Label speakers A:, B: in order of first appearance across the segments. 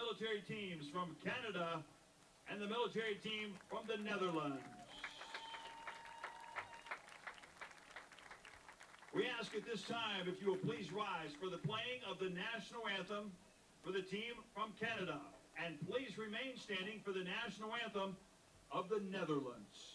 A: military teams from Canada and the military team from the Netherlands. We ask at this time if you will please rise for the playing of the national anthem for the team from Canada, and please remain standing for the national anthem of the Netherlands.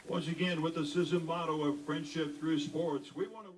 A: Once again, with the CISM motto of friendship through sports, we want to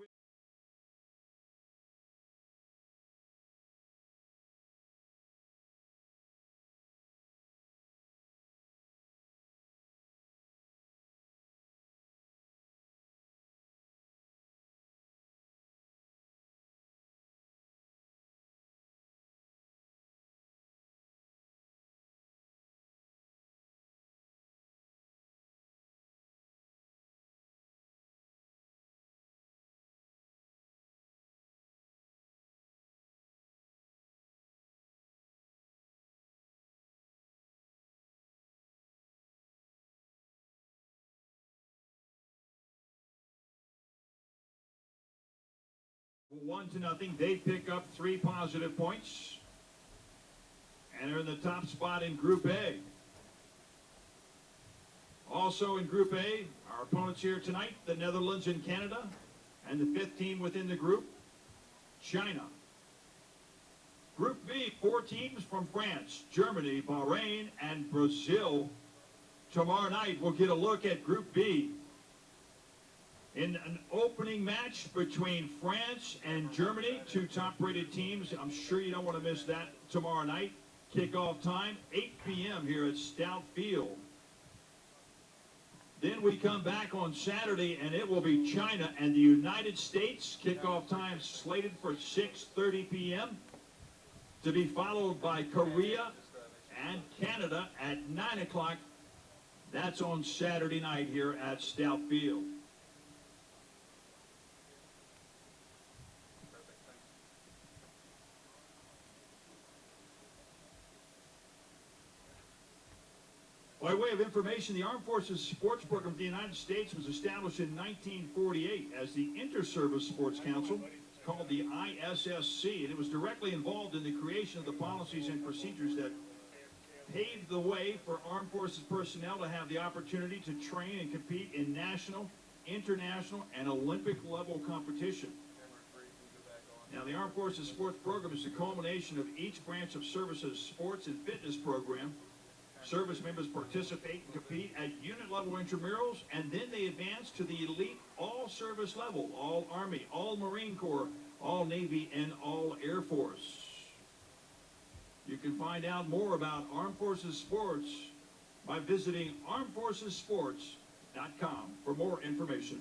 A: One to nothing. They pick up 3 positive points and are in the top spot in Group A. Also in Group A, our opponents here tonight, the Netherlands and Canada, and the 5th team within the group, China. Group B, 4 teams from France, Germany, Bahrain, and Brazil. Tomorrow night, we'll get a look at Group B. In an opening match between France and Germany, 2 top-rated teams. I'm sure you don't want to miss that tomorrow night. Kickoff time, 8 p.m. here at Stout Field. Then we come back on Saturday, and it will be China and the United States. Kickoff time slated for 6:30 p.m. to be followed by Korea and Canada at 9 o'clock. That's on Saturday night here at Stout Field. By way of information, the Armed Forces Sports Program of the United States was established in 1948 as the Inter-Service Sports Council, called the ISSC, and it was directly involved in the creation of the policies and procedures that paved the way for Armed Forces personnel to have the opportunity to train and compete in national international, and Olympic level competition. Now, the Armed Forces Sports Program is the culmination of each branch of services sports and fitness program. Service members participate and compete at unit level intramurals, and then they advance to the elite all-service level, all Army, all Marine Corps, all Navy, and all Air Force. You can find out more about Armed Forces Sports by visiting armedforcesports.com for more information.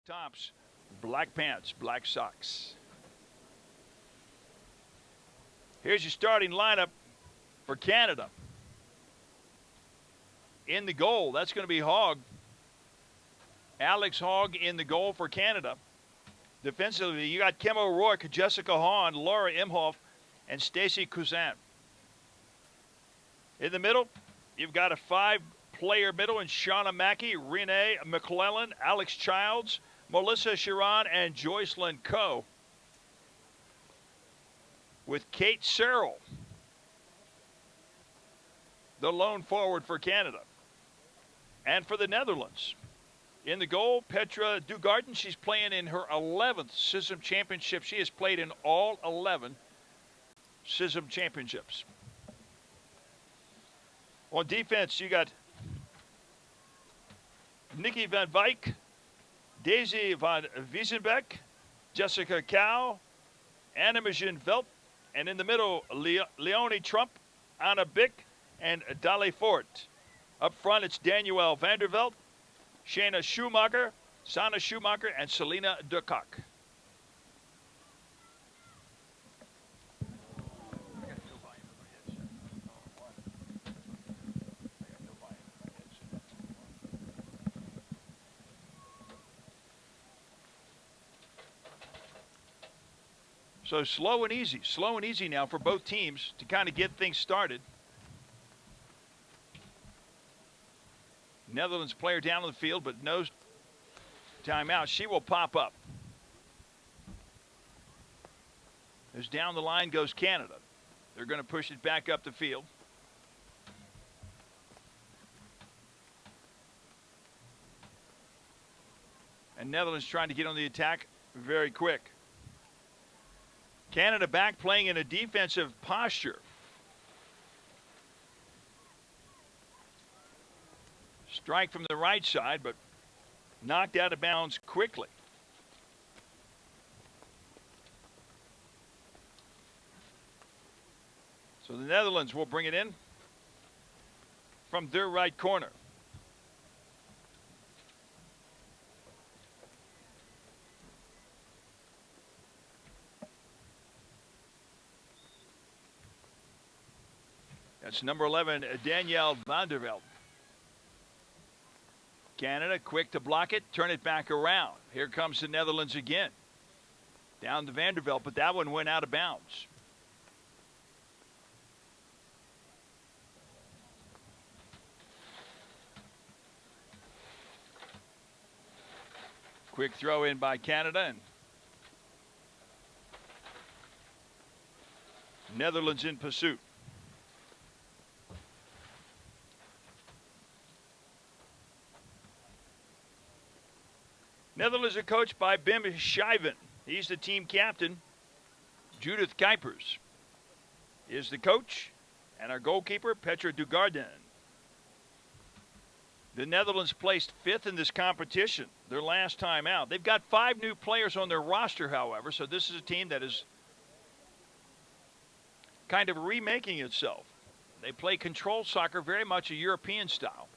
B: Tops, black pants, black socks. Here's your starting lineup for Canada. In the goal, that's going to be Hogg. Alex Hogg in the goal for Canada. Defensively, you got Kim O'Rourke, Jessica Hahn, Laura Imhoff, and Stacey Cousin. In the middle, you've got a five-player middle in Shauna Mackey, Renee McClellan, Alex Childs, Melissa Chiron, and Joycelyn Coe. With Kate Searle, the lone forward for Canada. And for the Netherlands, in the goal, Petra Dugarden. She's playing in her 11th CISM championship. She has played in all 11 CISM championships. On defense, you got Nikki Van Wyk, Daisy van Wiesenbeck, Jessica Cow, Anna Majin Velt, and in the middle, Leonie Trump, Anna Bick, and Dali Fort. Up front, it's Danielle Vandervelt, Shayna Schumacher, Sana Schumacher, and Selena de Kock. So slow and easy now for both teams to kind of get things started. Netherlands player down on the field, but no timeout. She will pop up. As down the line goes Canada. They're going to push it back up the field. And Netherlands trying to get on the attack very quick. Canada back playing in a defensive posture. Strike from the right side, but knocked out of bounds quickly. So the Netherlands will bring it in from their right corner. That's number 11, Danielle van der Velde. Canada quick to block it, turn it back around. Here comes the Netherlands again. Down to van der Velde, but that one went out of bounds. Quick throw in by Canada, and Netherlands in pursuit. Netherlands are coached by Bim Schijven. He's the team captain. Judith Kuipers is the coach, and our goalkeeper, Petra Dugarden. The Netherlands placed 5th in this competition, their last time out. They've got 5 new players on their roster, however, so this is a team that is kind of remaking itself. They play control soccer, very much a European style.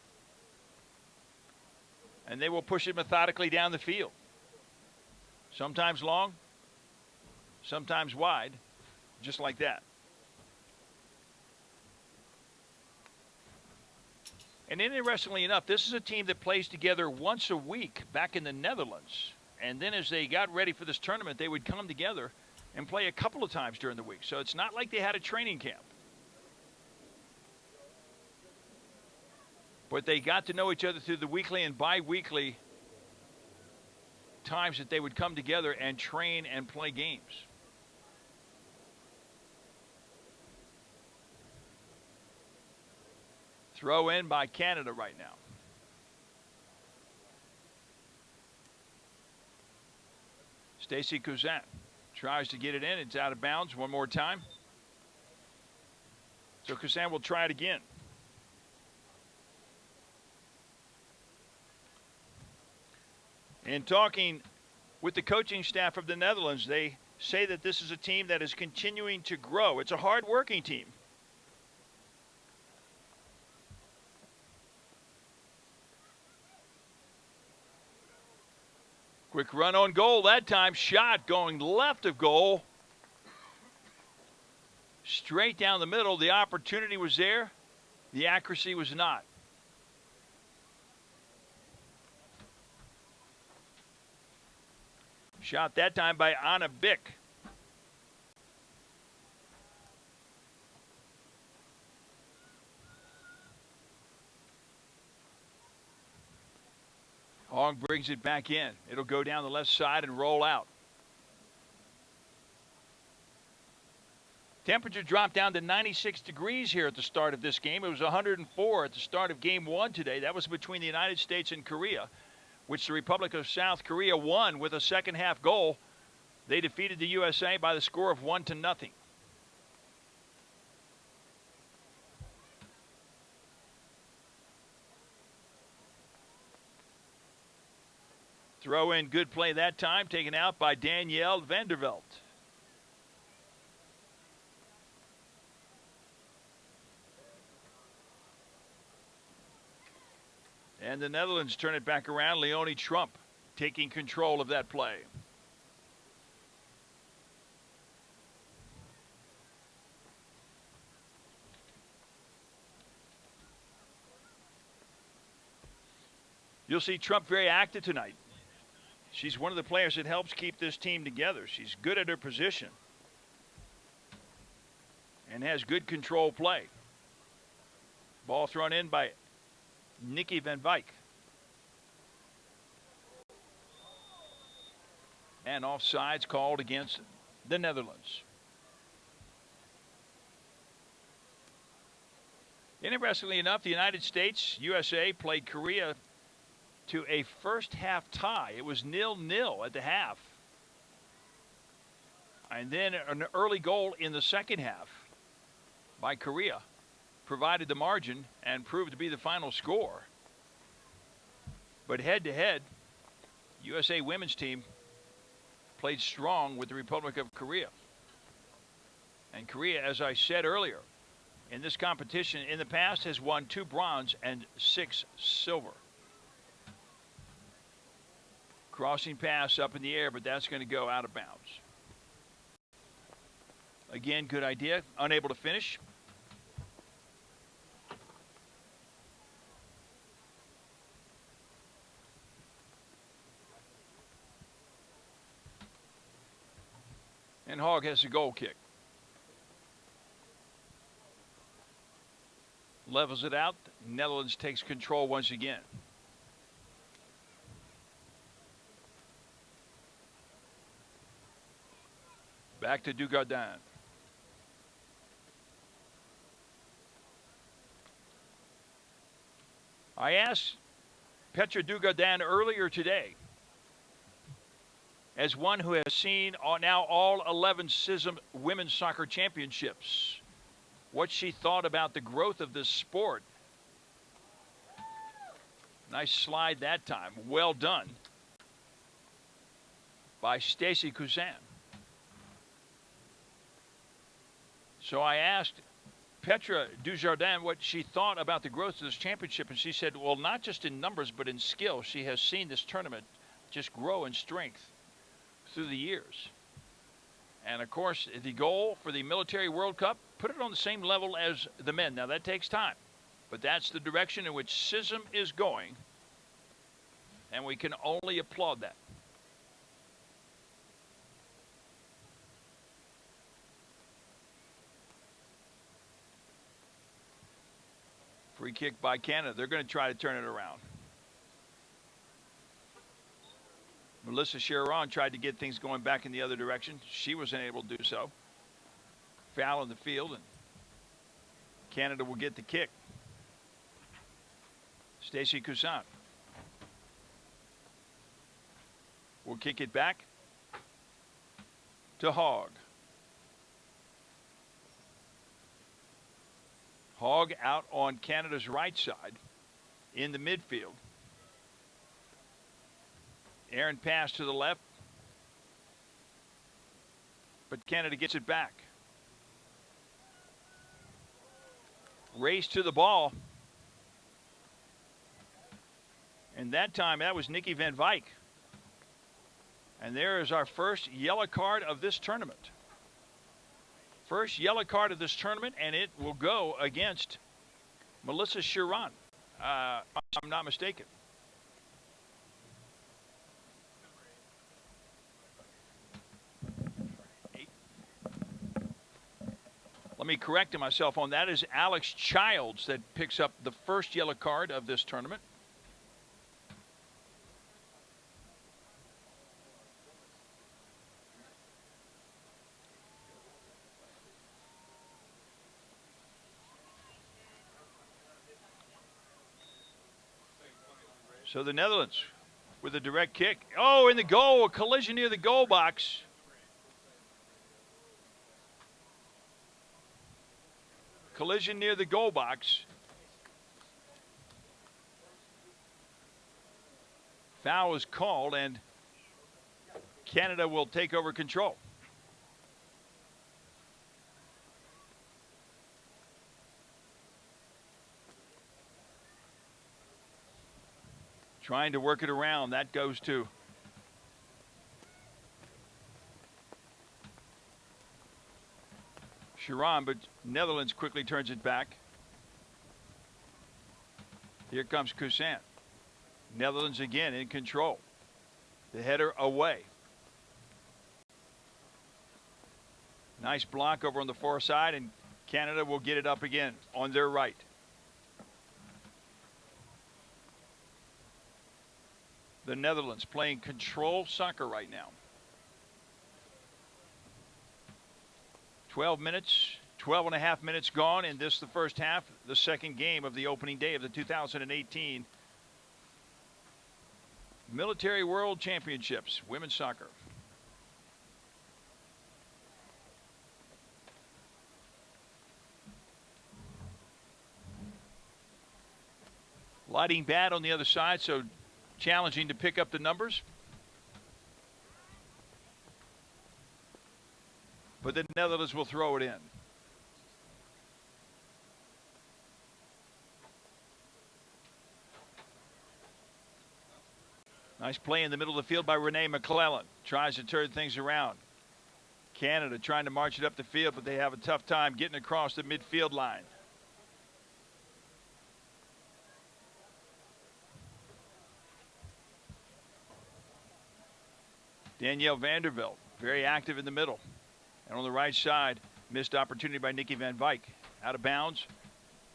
B: And they will push it methodically down the field. Sometimes long, sometimes wide, just like that. And interestingly enough, this is a team that plays together once a week back in the Netherlands. And then as they got ready for this tournament, they would come together and play a couple of times during the week. So it's not like they had a training camp. But they got to know each other through the weekly and bi-weekly times that they would come together and train and play games. Throw in by Canada right now. Stacey Cousin tries to get it in. It's out of bounds one more time. So Cousin will try it again. In talking with the coaching staff of the Netherlands, they say that this is a team that is continuing to grow. It's a hard-working team. Quick run on goal that time. Shot going left of goal. Straight down the middle. The opportunity was there. The accuracy was not. Shot that time by Anna Bick. Hong brings it back in. It'll go down the left side and roll out. Temperature dropped down to 96 degrees here at the start of this game. It was 104 at the start of game 1 today. That was between the United States and Korea, which the Republic of South Korea won with a second half goal. They defeated the USA by the score of 1-0. Throw in, good play that time, taken out by Danielle van der Velde. And the Netherlands turn it back around. Leonie Trump taking control of that play. You'll see Trump very active tonight. She's one of the players that helps keep this team together. She's good at her position and has good control play. Ball thrown in by Nikki van Wyk. And offsides called against the Netherlands. Interestingly enough, the United States, USA, played Korea to a first half tie. It was 0-0 at the half. And then an early goal in the second half by Korea provided the margin and proved to be the final score. But head to head, USA women's team played strong with the Republic of Korea. And Korea, as I said earlier, in this competition in the past has won 2 bronze and 6 silver. Crossing pass up in the air, but that's going to go out of bounds. Again, good idea. Unable to finish. And Hogg has a goal kick. Levels it out. Netherlands takes control once again. Back to Dugardin. I asked Petra Dugardin earlier today, as one who has seen now all 11 CISM Women's Soccer Championships, what she thought about the growth of this sport. Nice slide that time. Well done by Stacy Cousin. So I asked Petra Dujardin what she thought about the growth of this championship, and she said, well, not just in numbers, but in skill. She has seen this tournament just grow in strength through the years. And, of course, the goal for the Military World Cup, put it on the same level as the men. Now, that takes time, but that's the direction in which CISM is going, and we can only applaud that. Free kick by Canada. They're going to try to turn it around. Melissa Chiron tried to get things going back in the other direction. She was unable to do so. Foul in the field, and Canada will get the kick. Stacy Cousin will kick it back to Hogg. Hogg out on Canada's right side in the midfield. Aaron pass to the left, but Canada gets it back. Race to the ball. And that time, that was Nikki Van Wyk. And there is our first yellow card of this tournament. First yellow card of this tournament, and it will go against Melissa Chiron, if I'm not mistaken. Let me correct myself on that. Is Alex Childs that picks up the first yellow card of this tournament. So the Netherlands with a direct kick. Oh, in the goal, a collision near the goal box. Collision near the goal box. Foul is called, and Canada will take over control. Trying to work it around. That goes to Chiron, but Netherlands quickly turns it back. Here comes Cousin. Netherlands again in control. The header away. Nice block over on the far side, and Canada will get it up again on their right. The Netherlands playing control soccer right now. 12 and a half minutes gone in this, the first half, the second game of the opening day of the 2018 Military World Championships, women's soccer. Lighting bad on the other side, so challenging to pick up the numbers. but the Netherlands will throw it in. Nice play in the middle of the field by Renee McClellan. Tries to turn things around. Canada trying to march it up the field, but they have a tough time getting across the midfield line. Danielle Vanderbilt, very active in the middle. And on the right side, missed opportunity by Nikki Van Wyk. Out of bounds.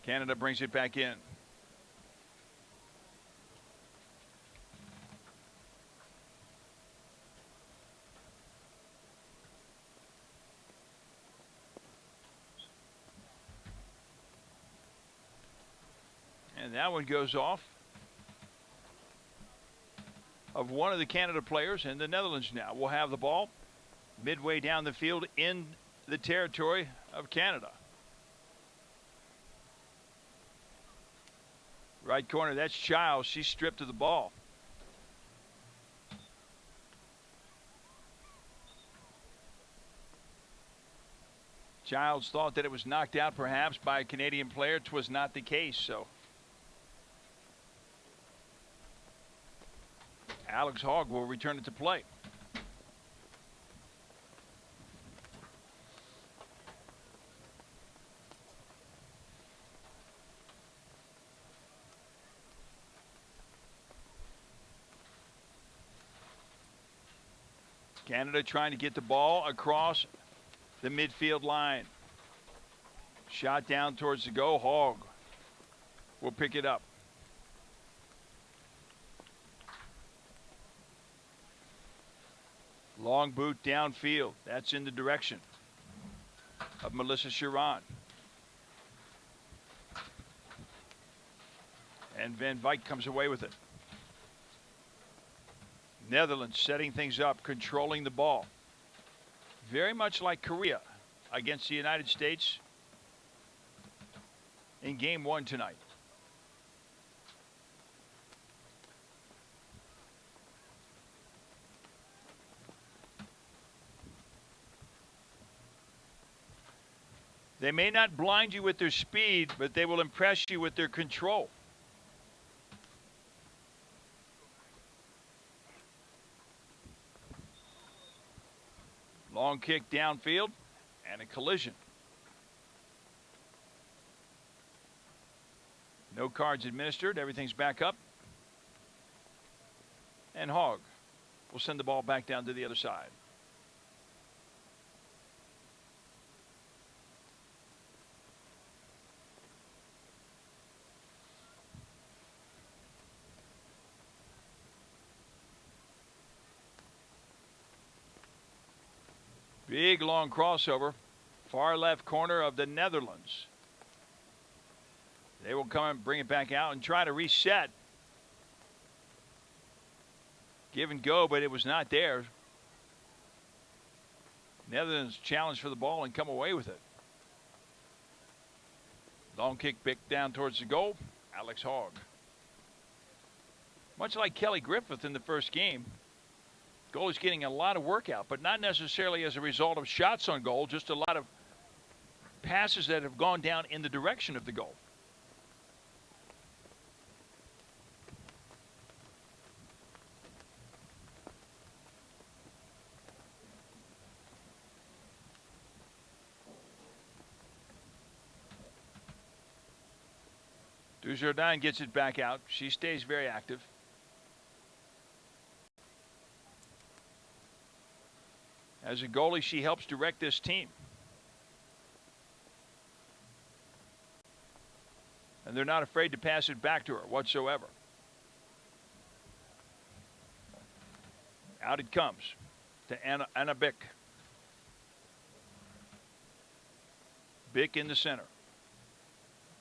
B: Canada brings it back in. And that one goes off of one of the Canada players, and the Netherlands now will have the ball midway down the field in the territory of Canada. Right corner, that's Childs. She's stripped of the ball. Childs thought that it was knocked out perhaps by a Canadian player. It was not the case, so Alex Hogg will return it to play. Canada trying to get the ball across the midfield line. Shot down towards the goal. Hogg will pick it up. Long boot downfield. That's in the direction of Melissa Chiron. And Van Wyk comes away with it. Netherlands setting things up, controlling the ball. Very much like Korea against the United States in game one tonight. They may not blind you with their speed, but they will impress you with their control. Long kick downfield and a collision. No cards administered. Everything's back up. And Hogg will send the ball back down to the other side. Big long crossover, far left corner of the Netherlands. They will come and bring it back out and try to reset. Give and go, but it was not there. Netherlands challenged for the ball and come away with it. Long kick picked down towards the goal. Alex Hogg. Much like Kelly Griffith in the first game. Goalie's getting a lot of work out, but not necessarily as a result of shots on goal, just a lot of passes that have gone down in the direction of the goal. Dujardin gets it back out. She stays very active. As a goalie, she helps direct this team. And they're not afraid to pass it back to her whatsoever. Out it comes to Anna Bick. Bick in the center.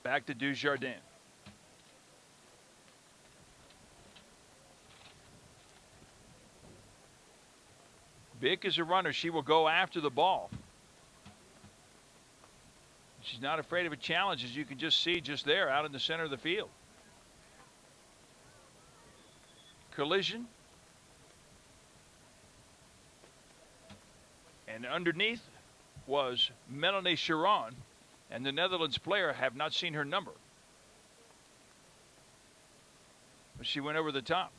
B: Back to Dujardin. Bick is a runner. She will go after the ball. She's not afraid of a challenge, as you can just see just there out in the center of the field. Collision. And underneath was Melanie Sharon, and the Netherlands player have not seen her number. But she went over the top.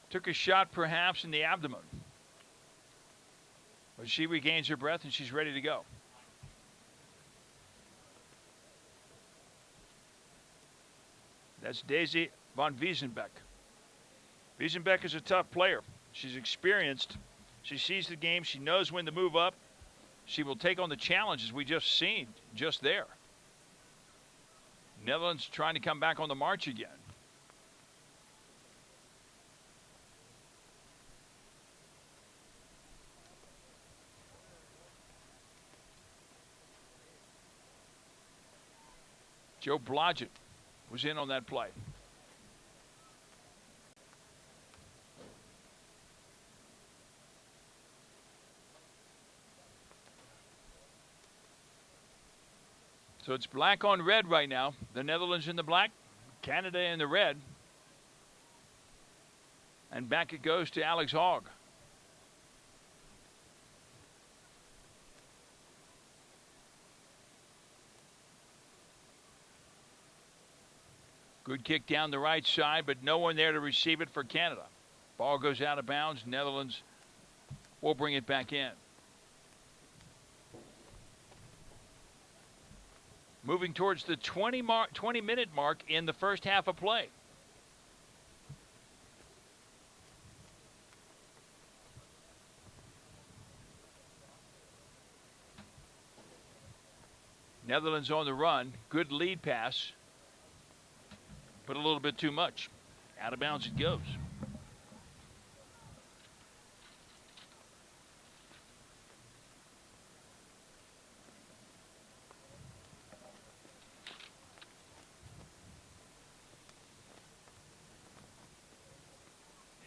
B: Took a shot perhaps in the abdomen. But she regains her breath and she's ready to go. That's Daisy van Wiesenbeck. Wiesenbeck is a tough player. She's experienced. She sees the game. She knows when to move up. She will take on the challenges we just seen just there. Netherlands trying to come back on the march again. Joe Blodgett was in on that play. So it's black on red right now. The Netherlands in the black, Canada in the red. And back it goes to Alex Hogg. Good kick down the right side, but no one there to receive it for Canada. Ball goes out of bounds. Netherlands will bring it back in. Moving towards the 20-minute mark in the first half of play. Netherlands on the run. Good lead pass. But a little bit too much. Out of bounds it goes.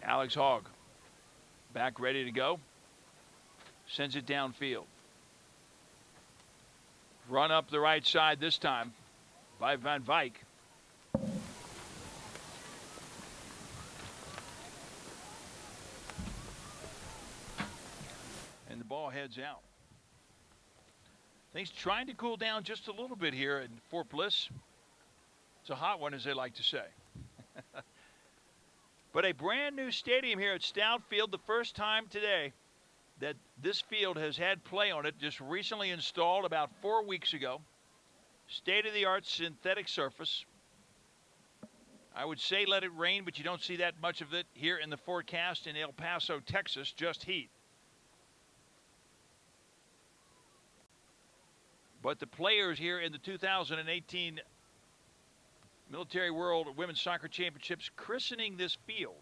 B: Alex Hogg back ready to go. Sends it downfield. Run up the right side this time by Van Wijk. And the ball heads out. Things trying to cool down just a little bit here in Fort Bliss. It's a hot one, as they like to say. But a brand new stadium here at Stout Field, the first time today that this field has had play on it, just recently installed about 4 weeks ago. State-of-the-art synthetic surface. I would say let it rain, but you don't see that much of it here in the forecast in El Paso, Texas, just heat. But the players here in the 2018 Military World Women's Soccer Championships christening this field.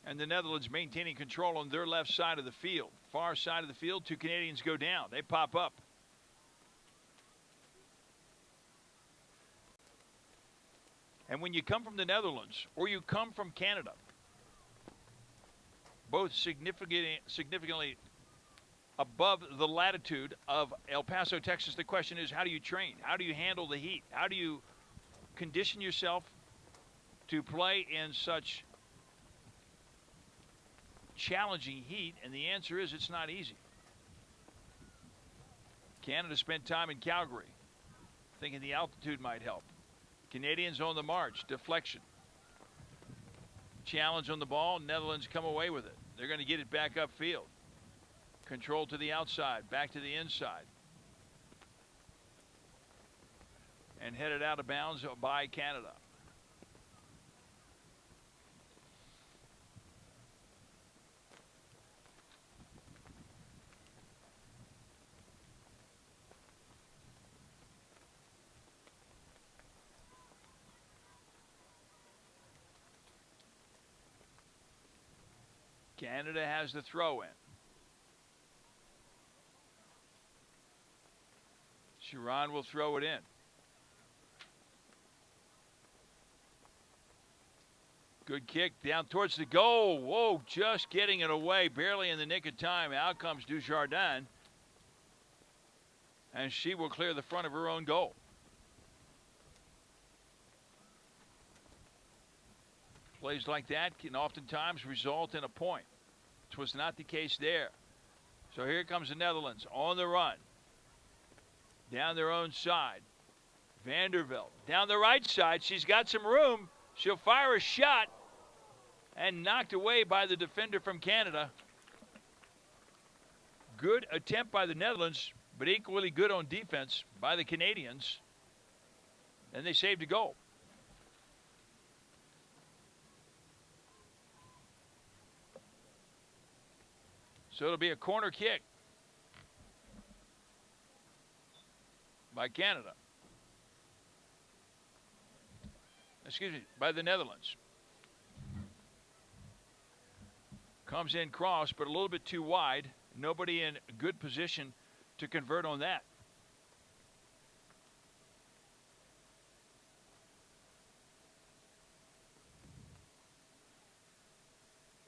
B: And the Netherlands maintaining control on their left side of the field. Far side of the field, two Canadians go down. They pop up. And when you come from the Netherlands or you come from Canada, both significantly above the latitude of El Paso, Texas, the question is, how do you train? How do you handle the heat? How do you condition yourself to play in such challenging heat? And the answer is it's not easy. Canada spent time in Calgary thinking the altitude might help. Canadians on the march. Deflection. Challenge on the ball. Netherlands come away with it. They're going to get it back upfield. Control to the outside. Back to the inside. And headed out of bounds by Canada. Canada has the throw in. Sharon will throw it in. Good kick down towards the goal. Whoa, just getting it away, barely in the nick of time. Out comes Dujardin. And she will clear the front of her own goal. Plays like that can oftentimes result in a point, which was not the case there. So here comes the Netherlands on the run. Down their own side. Vanderveld down the right side. She's got some room. She'll fire a shot and knocked away by the defender from Canada. Good attempt by the Netherlands, but equally good on defense by the Canadians. And they saved a goal. So it'll be a corner kick by Canada. Excuse me, by the Netherlands. Comes in cross, but a little bit too wide. Nobody in good position to convert on that.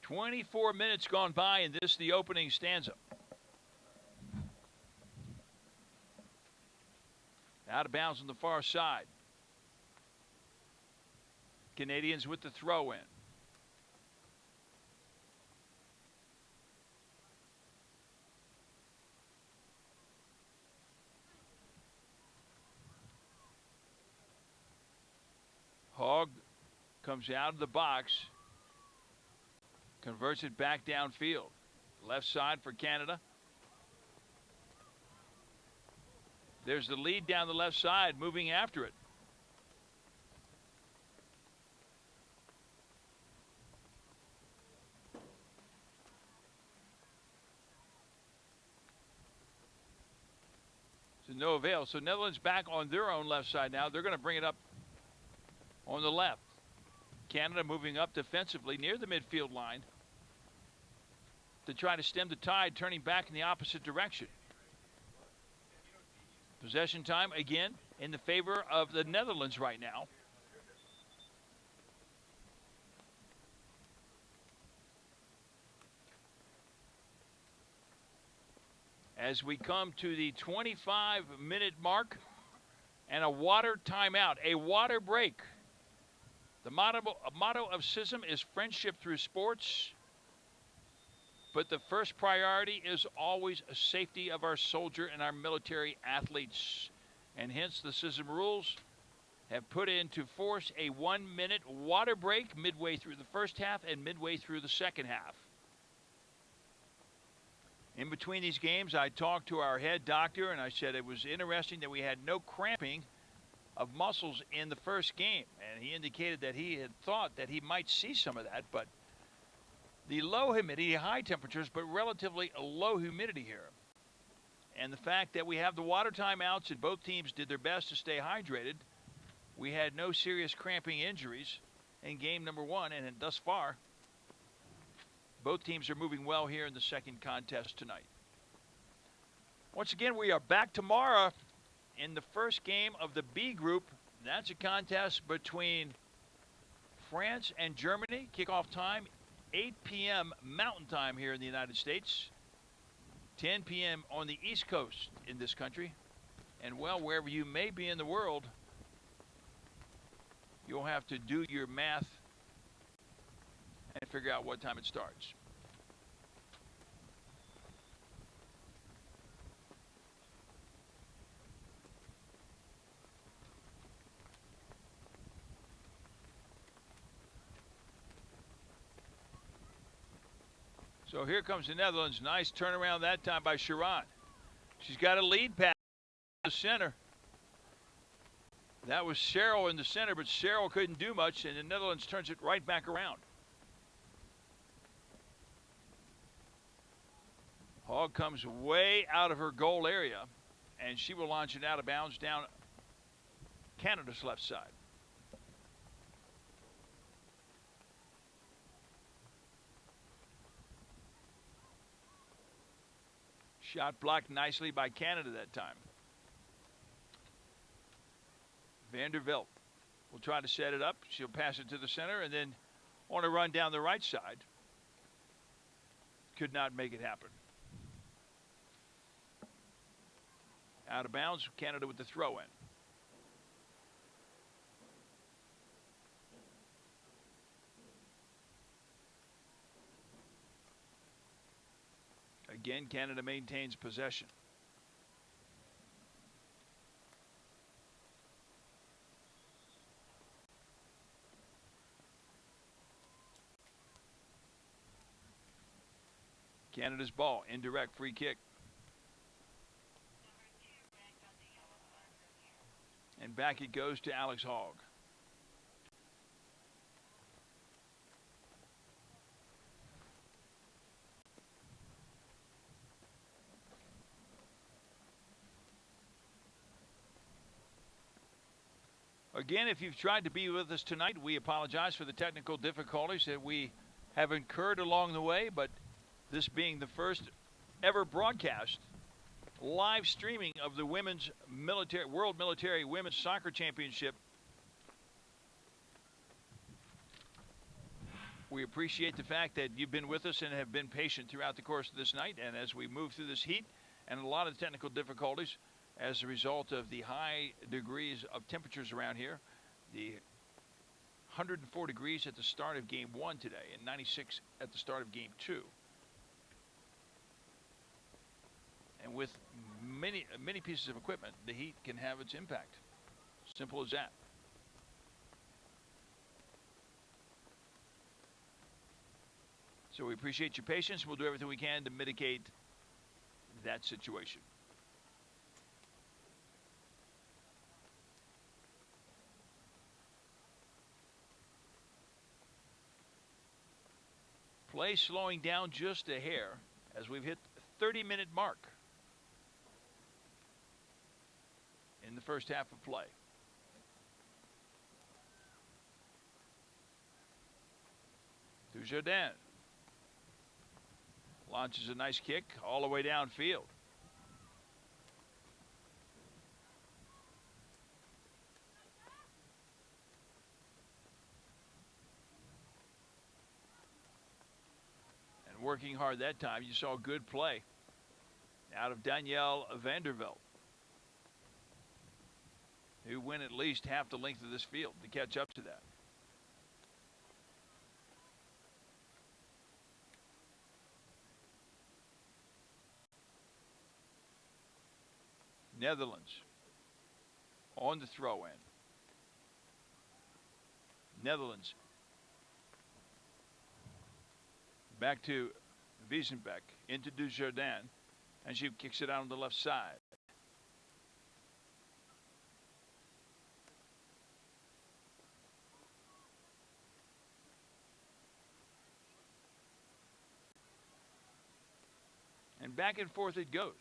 B: "24 minutes gone by, and this is the opening stanza. Out of bounds on the far side. Canadians with the throw in. Hogg comes out of the box, converts it back downfield. Left side for Canada. There's the lead down the left side, moving after it. To no avail. So Netherlands back on their own left side now. They're going to bring it up on the left. Canada moving up defensively near the midfield line to try to stem the tide, turning back in the opposite direction. Possession time again in the favor of the Netherlands right now. As we come to the 25-minute mark and a water timeout, a water break. The motto of CISM is friendship through sports, but the first priority is always safety of our soldier and our military athletes. And hence the CISM rules have put into force a 1-minute water break midway through the first half and midway through the second half. In between these games, I talked to our head doctor, and I said it was interesting that we had no cramping of muscles in the first game. And he indicated that he had thought that he might see some of that, but the low humidity, high temperatures, but relatively low humidity here. And the fact that we have the water timeouts and both teams did their best to stay hydrated, we had no serious cramping injuries in game number one, and thus far, both teams are moving well here in the second contest tonight. Once again, we are back tomorrow in the first game of the B group. That's a contest between France and Germany. Kickoff time, 8 p.m. Mountain Time here in the United States. 10 p.m. on the East Coast in this country. And, well, wherever you may be in the world, you'll have to do your math and figure out what time it starts. So here comes the Netherlands. Nice turnaround that time by Sharon. She's got a lead pass to the center. That was Cheryl in the center, but Cheryl couldn't do much, and the Netherlands turns it right back around. Hogg comes way out of her goal area, and she will launch it out of bounds down Canada's left side. Shot blocked nicely by Canada that time. Vanderbilt will try to set it up. She'll pass it to the center, and then on a run down the right side. Could not make it happen. Out of bounds, Canada with the throw in. Again, Canada maintains possession. Canada's ball, indirect free kick. And back it goes to Alex Hogg. Again, if you've tried to be with us tonight, we apologize for the technical difficulties that we have incurred along the way, but this being the first ever broadcast, live streaming of the World Military Women's Soccer Championship. We appreciate the fact that you've been with us and have been patient throughout the course of this night, and as we move through this heat and a lot of technical difficulties, as a result of the high degrees of temperatures around here, the 104 degrees at the start of game 1 today and 96 at the start of game 2. And with many pieces of equipment, the heat can have its impact. Simple as that. So we appreciate your patience. We'll do everything we can to mitigate that situation. Play slowing down just a hair as we've hit the 30-minute mark in the first half of play. Dujardin launches a nice kick all the way downfield. Working hard that time. You saw good play out of Danielle Vanderbilt, who went at least half the length of this field to catch up to that. Netherlands on the throw in. Netherlands back to Wiesenbeck, into Dujardin, and she kicks it out on the left side. And back and forth it goes.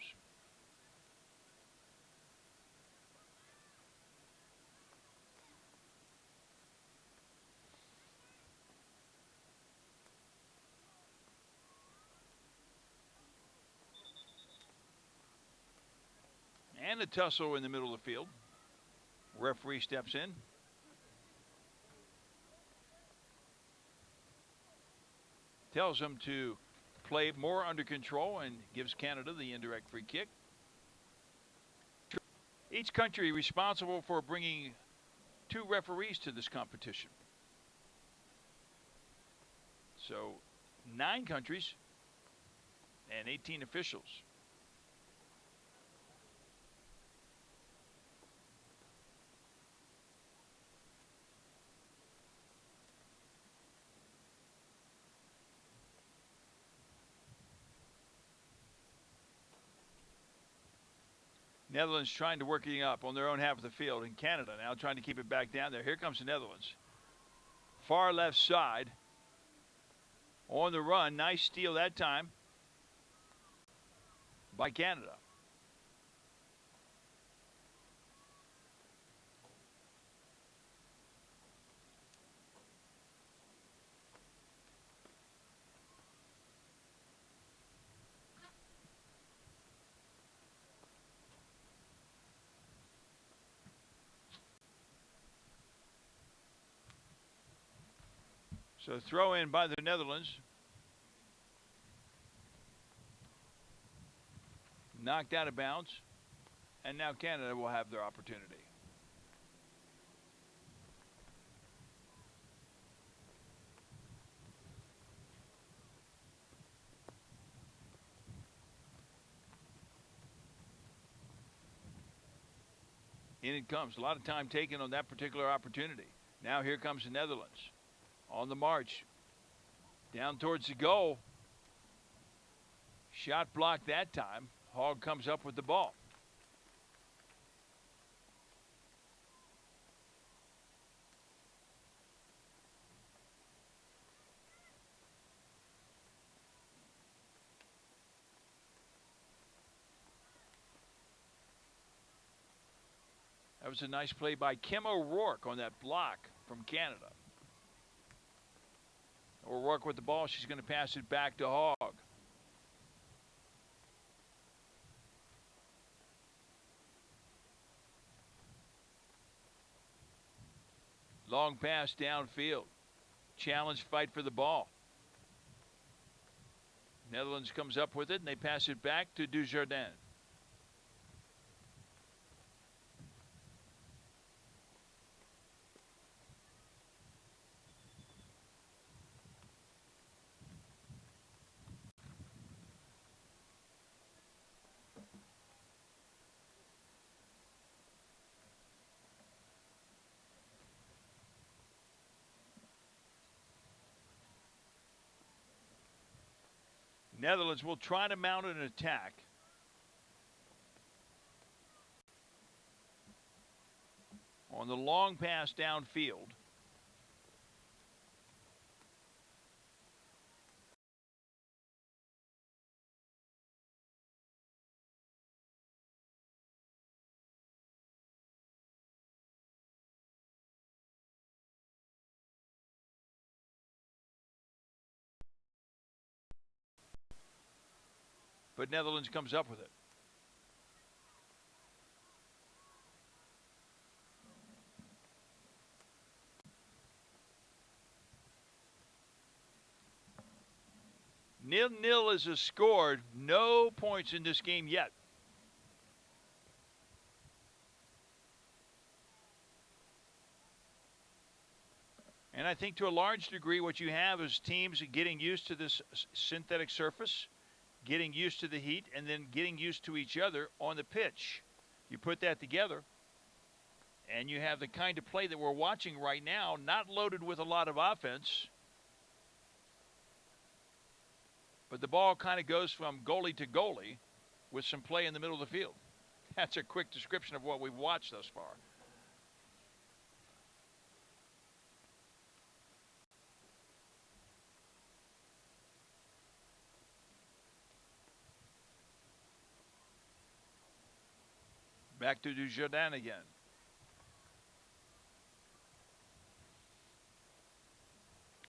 B: And a tussle in the middle of the field. Referee steps in. Tells him to play more under control and gives Canada the indirect free kick. Each country responsible for bringing 2 referees to this competition. So 9 countries and 18 officials. Netherlands trying to work it up on their own half of the field, and Canada now trying to keep it back down there. Here comes the Netherlands. Far left side. On the run. Nice steal that time by Canada. So throw in by the Netherlands. Knocked out of bounds. And now Canada will have their opportunity. In it comes. A lot of time taken on that particular opportunity. Now here comes the Netherlands on the march. Down towards the goal. Shot blocked that time. Hogg comes up with the ball. That was a nice play by Kim O'Rourke on that block from Canada. O'Rourke with the ball. She's going to pass it back to Hogg. Long pass downfield. Challenge fight for the ball. Netherlands comes up with it, and they pass it back to Dujardin. Netherlands will try to mount an attack. On the long pass downfield. But Netherlands comes up with it. Nil-nil is a scored. No points in this game yet. And I think to a large degree what you have is teams getting used to this synthetic surface, getting used to the heat, and then getting used to each other on the pitch. You put that together, and you have the kind of play that we're watching right now, not loaded with a lot of offense, but the ball kind of goes from goalie to goalie with some play in the middle of the field. That's a quick description of what we've watched thus far. Back to Dujardin again.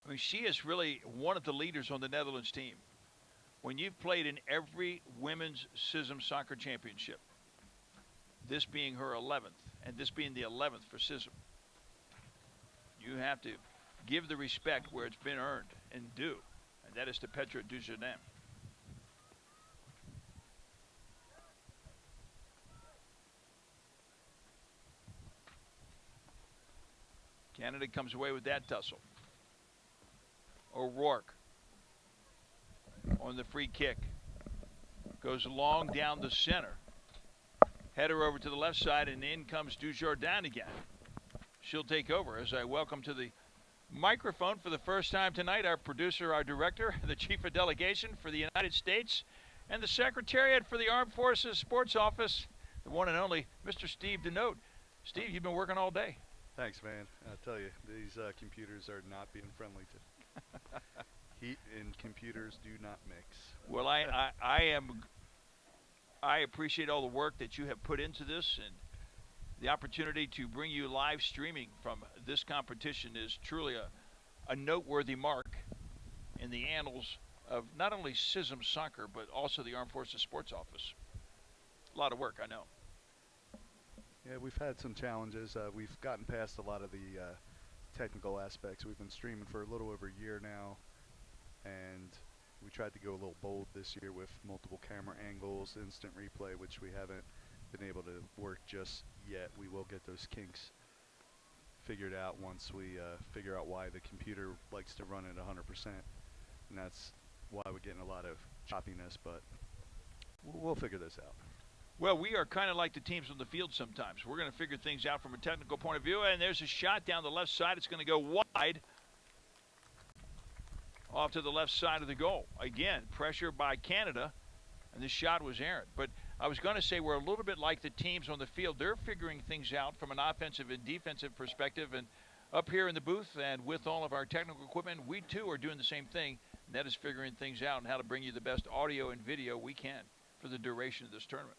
B: I mean, she is really one of the leaders on the Netherlands team. When you've played in every women's CISM soccer championship, this being her 11th, and this being the 11th for CISM, you have to give the respect where it's been earned and due, and that is to Petra Dujardin. Canada comes away with that tussle. O'Rourke on the free kick. Goes long down the center. Header over to the left side, and in comes Dujardin again. She'll take over as I welcome to the microphone for the first time tonight our producer, our director, the chief of delegation for the United States, and the secretariat for the Armed Forces Sports Office, the one and only Mr. Steve Denote. Steve, you've been working all day.
C: Thanks, man. I tell you, these computers are not being friendly to. Heat and computers do not mix.
B: Well, I appreciate all the work that you have put into this, and the opportunity to bring you live streaming from this competition is truly a noteworthy mark in the annals of not only CISM soccer, but also the Armed Forces Sports Office. A lot of work, I know.
C: Yeah, we've had some challenges. We've gotten past a lot of the technical aspects. We've been streaming for a little over a year now, and we tried to go a little bold this year with multiple camera angles, instant replay, which we haven't been able to work just yet. We will get those kinks figured out once we figure out why the computer likes to run at 100%, and that's why we're getting a lot of choppiness, but we'll figure this out.
B: Well, we are kind of like the teams on the field sometimes. We're going to figure things out from a technical point of view, and there's a shot down the left side. It's going to go wide off to the left side of the goal. Again, pressure by Canada, and this shot was errant. But I was going to say we're a little bit like the teams on the field. They're figuring things out from an offensive and defensive perspective, and up here in the booth and with all of our technical equipment, we too are doing the same thing. And that is figuring things out and how to bring you the best audio and video we can for the duration of this tournament.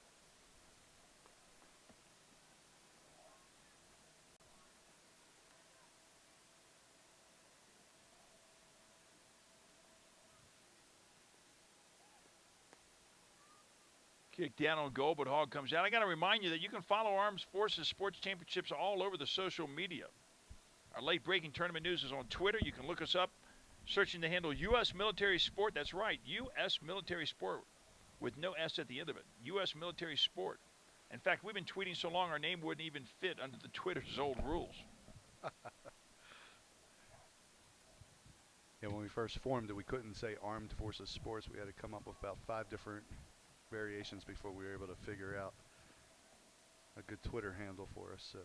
B: Kick down on goal, but Hogg comes out. I got to remind you that you can follow Armed Forces Sports Championships all over the social media. Our late-breaking tournament news is on Twitter. You can look us up, searching the handle U.S. Military Sport. That's right, U.S. Military Sport, with no S at the end of it. U.S. Military Sport. In fact, we've been tweeting so long our name wouldn't even fit under the Twitter's old rules.
C: Yeah, when we first formed it, we couldn't say Armed Forces Sports. We had to come up with about 5 different variations before we were able to figure out a good Twitter handle for us. So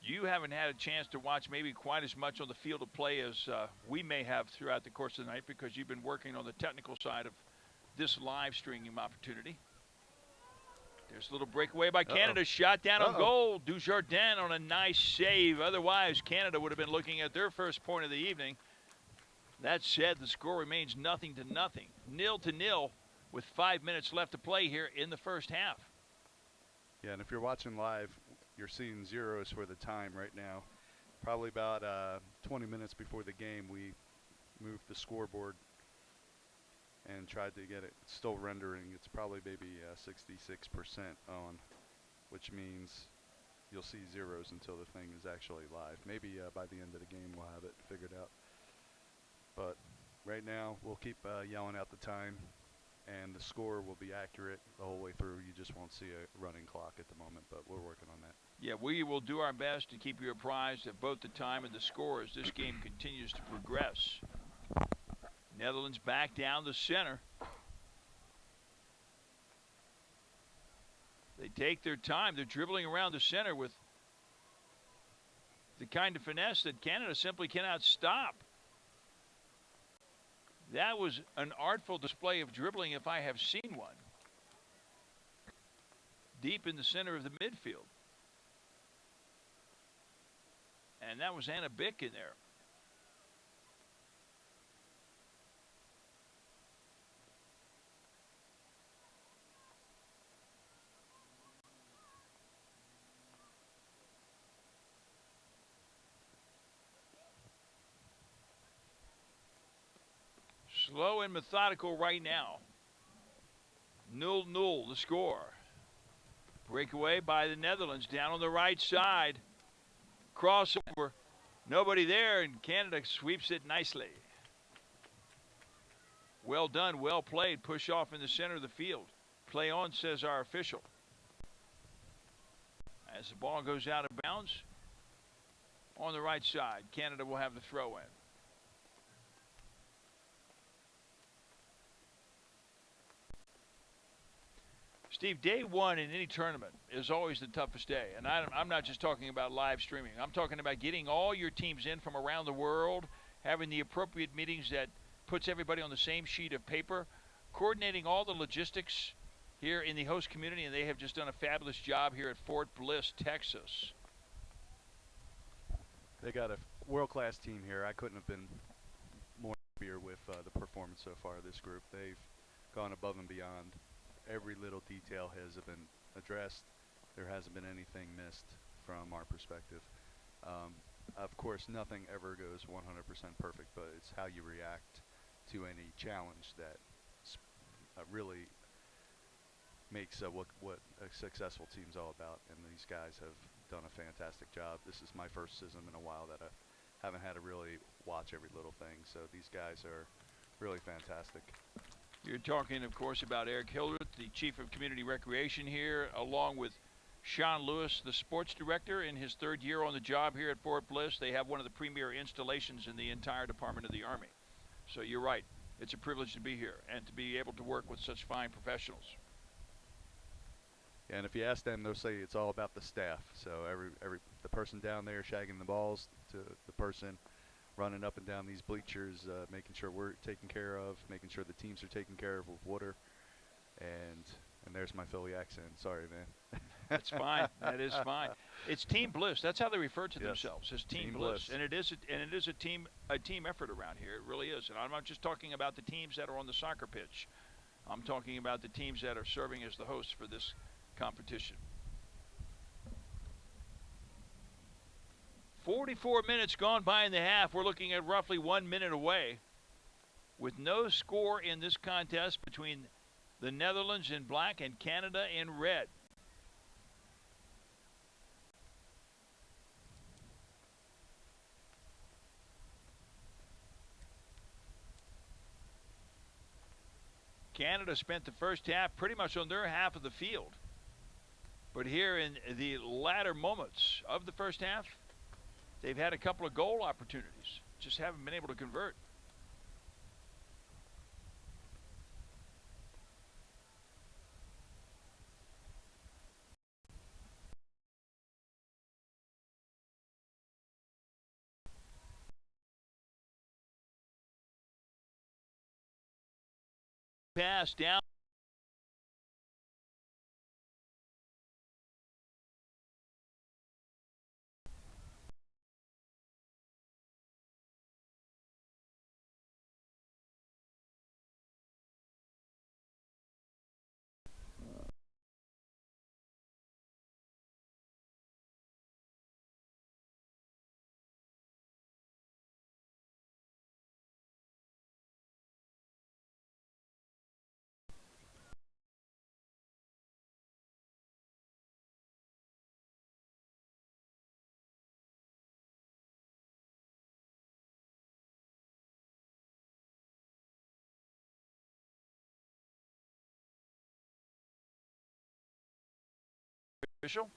B: You haven't had a chance to watch maybe quite as much on the field of play as we may have throughout the course of the night because you've been working on the technical side of this live streaming opportunity. There's a little breakaway by Canada. Shot down on goal. Dujardin on a nice save. Otherwise, Canada would have been looking at their first point of the evening. That said, the score remains 0-0. 0-0 with 5 minutes left to play here in the first half.
C: yeah, and if you're watching live, you're seeing zeros for the time right now. Probably about 20 minutes before the game, we moved the scoreboard and tried to get it. It's still rendering. It's probably maybe 66% on, which means you'll see zeros until the thing is actually live. Maybe by the end of the game we'll have it figured out. But right now we'll keep yelling out the time, and the score will be accurate the whole way through. You just won't see a running clock at the moment, but we're working on that.
B: Yeah, we will do our best to keep you apprised of both the time and the score as this game continues to progress. Netherlands back down the center. They take their time. They're dribbling around the center with the kind of finesse that Canada simply cannot stop. That was an artful display of dribbling if I have seen one. Deep in the center of the midfield. And that was Anna Bick in there. Slow and methodical right now. 0-0 the score. Breakaway by the Netherlands down on the right side. Crossover. Nobody there, and Canada sweeps it nicely. Well done, well played. Push off in the center of the field. Play on, says our official. As the ball goes out of bounds, on the right side, Canada will have the throw in. Steve, day one in any tournament is always the toughest day. And I'm not just talking about live streaming. I'm talking about getting all your teams in from around the world, having the appropriate meetings that puts everybody on the same sheet of paper, coordinating all the logistics here in the host community, and they have just done a fabulous job here at Fort Bliss, Texas.
C: They got a world-class team here. I couldn't have been more happier with the performance so far of this group. They've gone above and beyond. Every little detail has been addressed. There hasn't been anything missed from our perspective. Of course, nothing ever goes 100% perfect, but it's how you react to any challenge that really makes what a successful team's all about. And these guys have done a fantastic job. This is my first CISM in a while that I haven't had to really watch every little thing. So these guys are really fantastic.
B: You're talking, of course, about Eric Hildreth, the Chief of Community Recreation here, along with Sean Lewis, the Sports Director, in his third year on the job here at Fort Bliss. They have one of the premier installations in the entire Department of the Army. So you're right. It's a privilege to be here and to be able to work with such fine professionals.
C: And if you ask them, they'll say it's all about the staff. So the person down there shagging the balls to the person running up and down these bleachers, making sure we're taken care of, making sure the teams are taken care of with water. And there's my Philly accent. Sorry, man.
B: That's fine. That is fine. It's Team Bliss. That's how they refer to themselves, as Team Bliss. And it is a team effort around here. It really is. And I'm not just talking about the teams that are on the soccer pitch. I'm talking about the teams that are serving as the hosts for this competition. 44 minutes gone by in the half. We're looking at roughly 1 minute away, with no score in this contest between the Netherlands in black and Canada in red. Canada spent the first half pretty much on their half of the field. But here in the latter moments of the first half, they've had a couple of goal opportunities. Just haven't been able to convert. Pass down. Official.